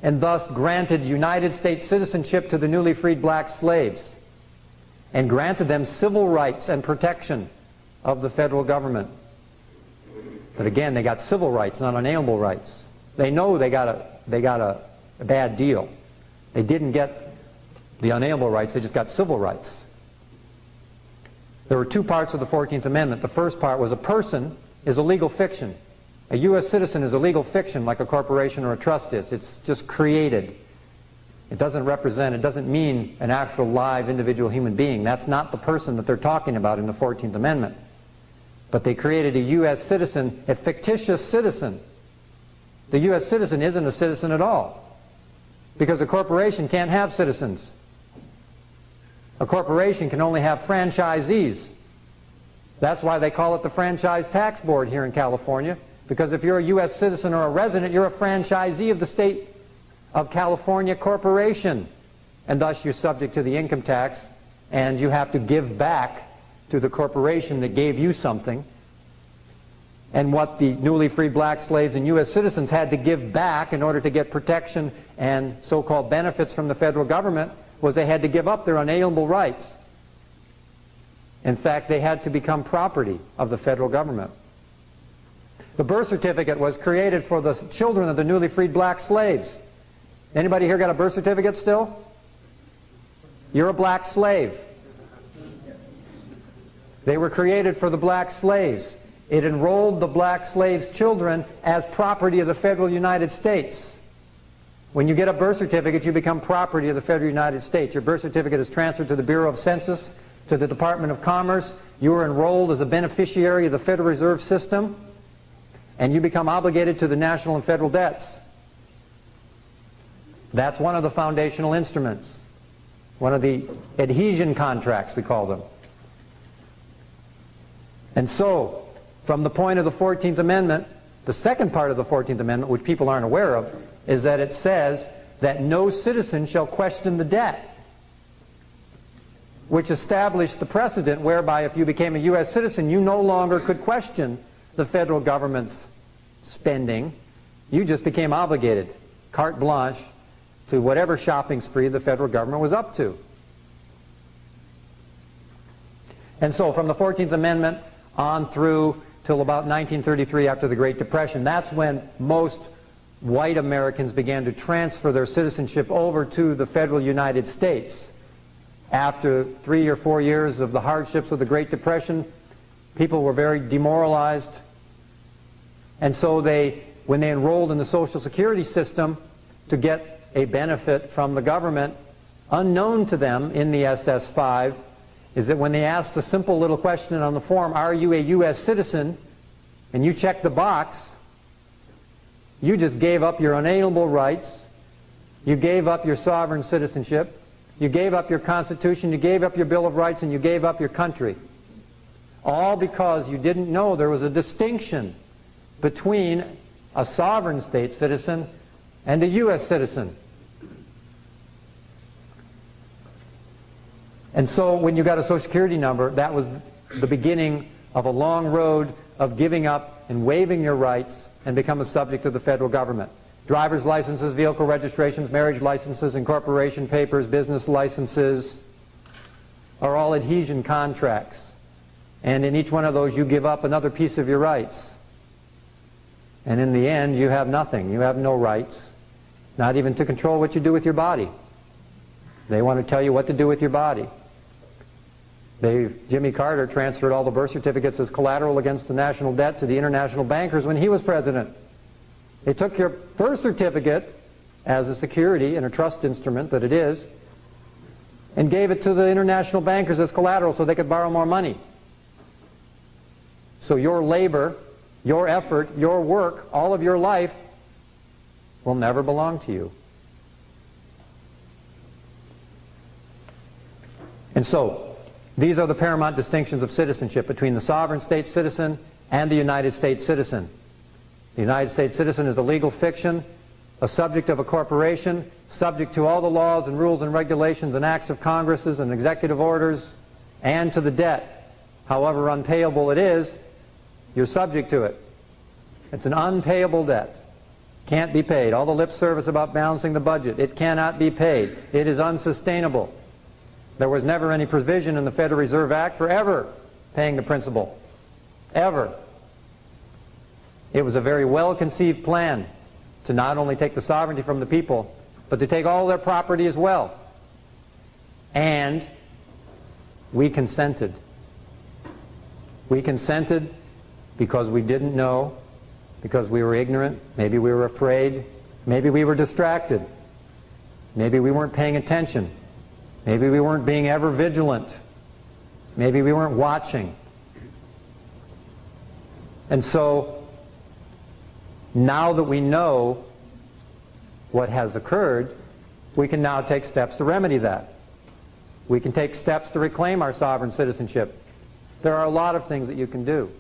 and thus granted United States citizenship to the newly freed black slaves and granted them civil rights and protection of the federal government. But again, they got civil rights, not unalienable rights. They know they got a bad deal. They didn't get the unalienable rights, they just got civil rights. There were two parts of the 14th Amendment. The first part was a person is a legal fiction. A U.S. citizen is a legal fiction like a corporation or a trust is. It's just created. It doesn't represent, it doesn't mean an actual live individual human being. That's not the person that they're talking about in the 14th Amendment. But they created a U.S. citizen, a fictitious citizen. The U.S. citizen isn't a citizen at all, because a corporation can't have citizens. A corporation can only have franchisees. That's why they call it the Franchise Tax Board here in California, because if you're a U.S. citizen or a resident, you're a franchisee of the state of California corporation, and thus you're subject to the income tax, and you have to give back to the corporation that gave you something. And what the newly freed black slaves and U.S. citizens had to give back in order to get protection and so-called benefits from the federal government was they had to give up their unalienable rights. In fact, they had to become property of the federal government. The birth certificate was created for the children of the newly freed black slaves. Anybody here got a birth certificate still? You're a black slave. They were created for the black slaves. It enrolled the black slaves' children as property of the federal United States. When you get a birth certificate, you become property of the federal United States. Your birth certificate is transferred to the Bureau of Census, to the Department of Commerce. You are enrolled as a beneficiary of the Federal Reserve System, and you become obligated to the national and federal debts. That's one of the foundational instruments, one of the adhesion contracts, we call them. And so, from the point of the 14th Amendment, the second part of the 14th Amendment, which people aren't aware of, is that it says that no citizen shall question the debt, which established the precedent whereby if you became a U.S. citizen, you no longer could question the federal government's spending. You just became obligated, carte blanche, to whatever shopping spree the federal government was up to. And so from the 14th Amendment on through till about 1933, after the Great Depression, that's when most white Americans began to transfer their citizenship over to the federal United States. After 3 or 4 years of the hardships of the Great Depression, people were very demoralized. And so when they enrolled in the Social Security system to get a benefit from the government, unknown to them in the SS-5, is that when they asked the simple little question on the form, are you a U.S. citizen, and you checked the box, you just gave up your unalienable rights, you gave up your sovereign citizenship, you gave up your Constitution, you gave up your Bill of Rights, and you gave up your country. All because you didn't know there was a distinction between a sovereign state citizen and a U.S. citizen. And so when you got a Social Security number, that was the beginning of a long road of giving up and waiving your rights and become a subject of the federal government. Driver's licenses, vehicle registrations, marriage licenses, incorporation papers, business licenses are all adhesion contracts. And in each one of those you give up another piece of your rights. And in the end you have nothing. You have no rights, not even to control what you do with your body. They want to tell you what to do with your body. Jimmy Carter transferred all the birth certificates as collateral against the national debt to the international bankers when he was president. They took your birth certificate as a security and a trust instrument that it is, and gave it to the international bankers as collateral so they could borrow more money. So your labor, your effort, your work, all of your life will never belong to you. And so these are the paramount distinctions of citizenship between the sovereign state citizen and the United States citizen. The United States citizen is a legal fiction, a subject of a corporation, subject to all the laws and rules and regulations and acts of Congresses and executive orders, and to the debt. However unpayable it is, you're subject to it. It's an unpayable debt. Can't be paid. All the lip service about balancing the budget, it cannot be paid. It is unsustainable. There was never any provision in the Federal Reserve Act for ever paying the principal. Ever. It was a very well-conceived plan to not only take the sovereignty from the people, but to take all their property as well. And we consented. We consented because we didn't know, because we were ignorant, maybe we were afraid, maybe we were distracted, maybe we weren't paying attention, maybe we weren't being ever vigilant, maybe we weren't watching. And so, now that we know what has occurred, we can now take steps to remedy that. We can take steps to reclaim our sovereign citizenship. There are a lot of things that you can do.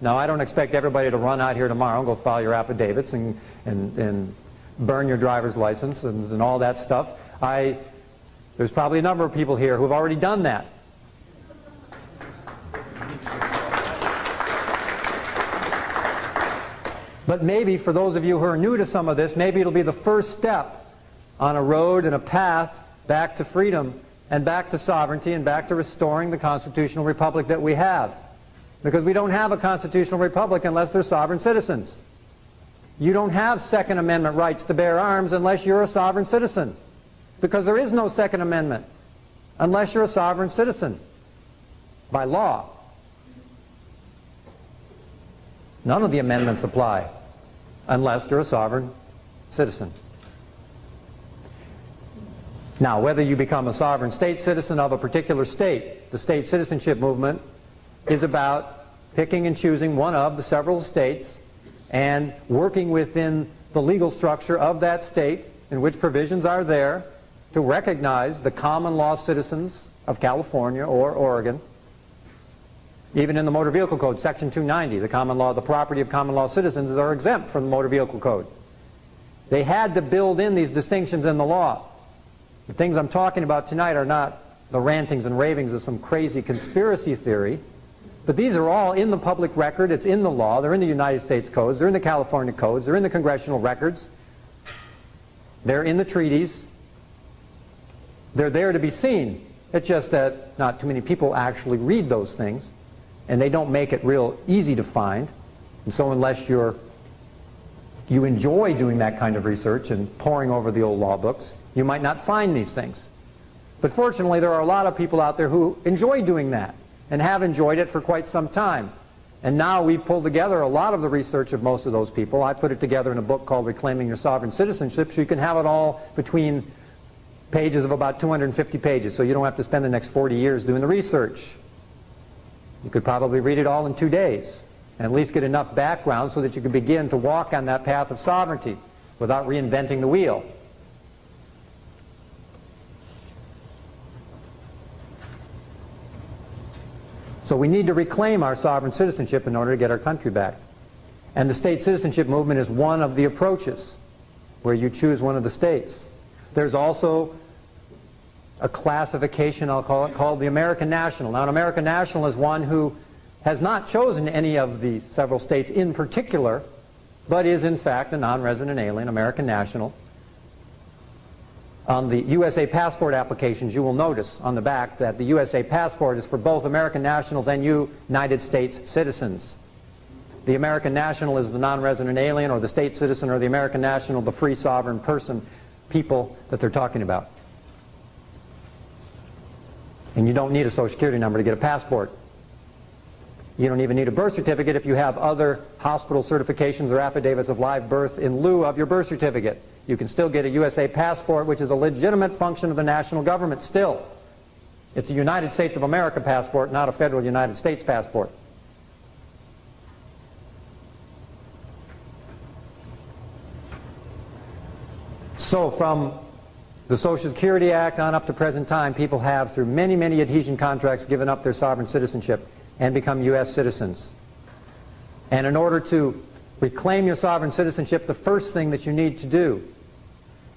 Now, I don't expect everybody to run out here tomorrow and go file your affidavits and burn your driver's license and all that stuff. There's probably a number of people here who have already done that. But maybe for those of you who are new to some of this, maybe it'll be the first step on a road and a path back to freedom and back to sovereignty and back to restoring the constitutional republic that we have. Because we don't have a constitutional republic unless they're sovereign citizens. You don't have Second Amendment rights to bear arms unless you're a sovereign citizen. Because there is no Second Amendment unless you're a sovereign citizen by law. None of the amendments apply unless you're a sovereign citizen. Now, whether you become a sovereign state citizen of a particular state, the state citizenship movement is about picking and choosing one of the several states and working within the legal structure of that state in which provisions are there to recognize the common law citizens of California or Oregon. Even in the Motor Vehicle Code, Section 290, the common law, the property of common law citizens are exempt from the Motor Vehicle Code. They had to build in these distinctions in the law. The things I'm talking about tonight are not the rantings and ravings of some crazy conspiracy theory, but these are all in the public record. It's in the law. They're in the United States codes. They're in the California codes. They're in the congressional records. They're in the treaties. They're there to be seen. It's just that not too many people actually read those things, and they don't make it real easy to find. And so unless you enjoy doing that kind of research and poring over the old law books, you might not find these things. But fortunately, there are a lot of people out there who enjoy doing that and have enjoyed it for quite some time. And now we've pulled together a lot of the research of most of those people. I put it together in a book called Reclaiming Your Sovereign Citizenship, so you can have it all between pages of about 250 pages, so you don't have to spend the next 40 years doing the research. You could probably read it all in 2 days and at least get enough background so that you can begin to walk on that path of sovereignty without reinventing the wheel. So we need to reclaim our sovereign citizenship in order to get our country back. And the state citizenship movement is one of the approaches where you choose one of the states. There's also a classification, I'll call it, called the American National. Now, an American National is one who has not chosen any of the several states in particular, but is in fact a non-resident alien, American National. On the USA passport applications, you will notice on the back that the USA passport is for both American nationals and United States citizens. The American national is the non-resident alien, or the state citizen, or the American national, the free sovereign person, people that they're talking about. And you don't need a Social Security number to get a passport. You don't even need a birth certificate if you have other hospital certifications or affidavits of live birth in lieu of your birth certificate. You can still get a USA passport, which is a legitimate function of the national government still. It's a United States of America passport, not a federal United States passport. So from the Social Security Act on up to present time, people have, through many, many adhesion contracts, given up their sovereign citizenship and become U.S. citizens. And in order to reclaim your sovereign citizenship, the first thing that you need to do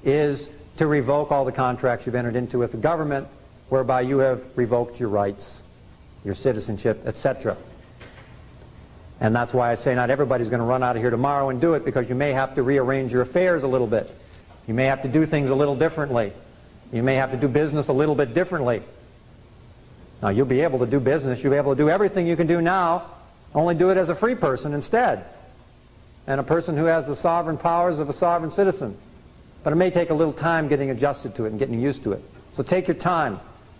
is to revoke all the contracts you've entered into with the government whereby you have revoked your rights, your citizenship, etc. And that's why I say not everybody's going to run out of here tomorrow and do it, because you may have to rearrange your affairs a little bit. You may have to do things a little differently. You may have to do business a little bit differently. Now, you'll be able to do business. You'll be able to do everything you can do now, only do it as a free person instead, and a person who has the sovereign powers of a sovereign citizen. But it may take a little time getting adjusted to it and getting used to it. So take your time.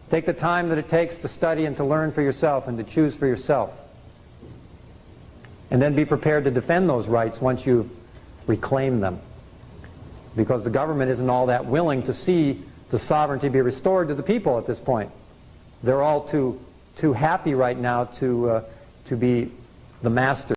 Take the time that it takes to study and to learn for yourself and to choose for yourself. And then be prepared to defend those rights once you've reclaimed them. Because the government isn't all that willing to see the sovereignty be restored to the people at this point. They're all too happy right now to be the master.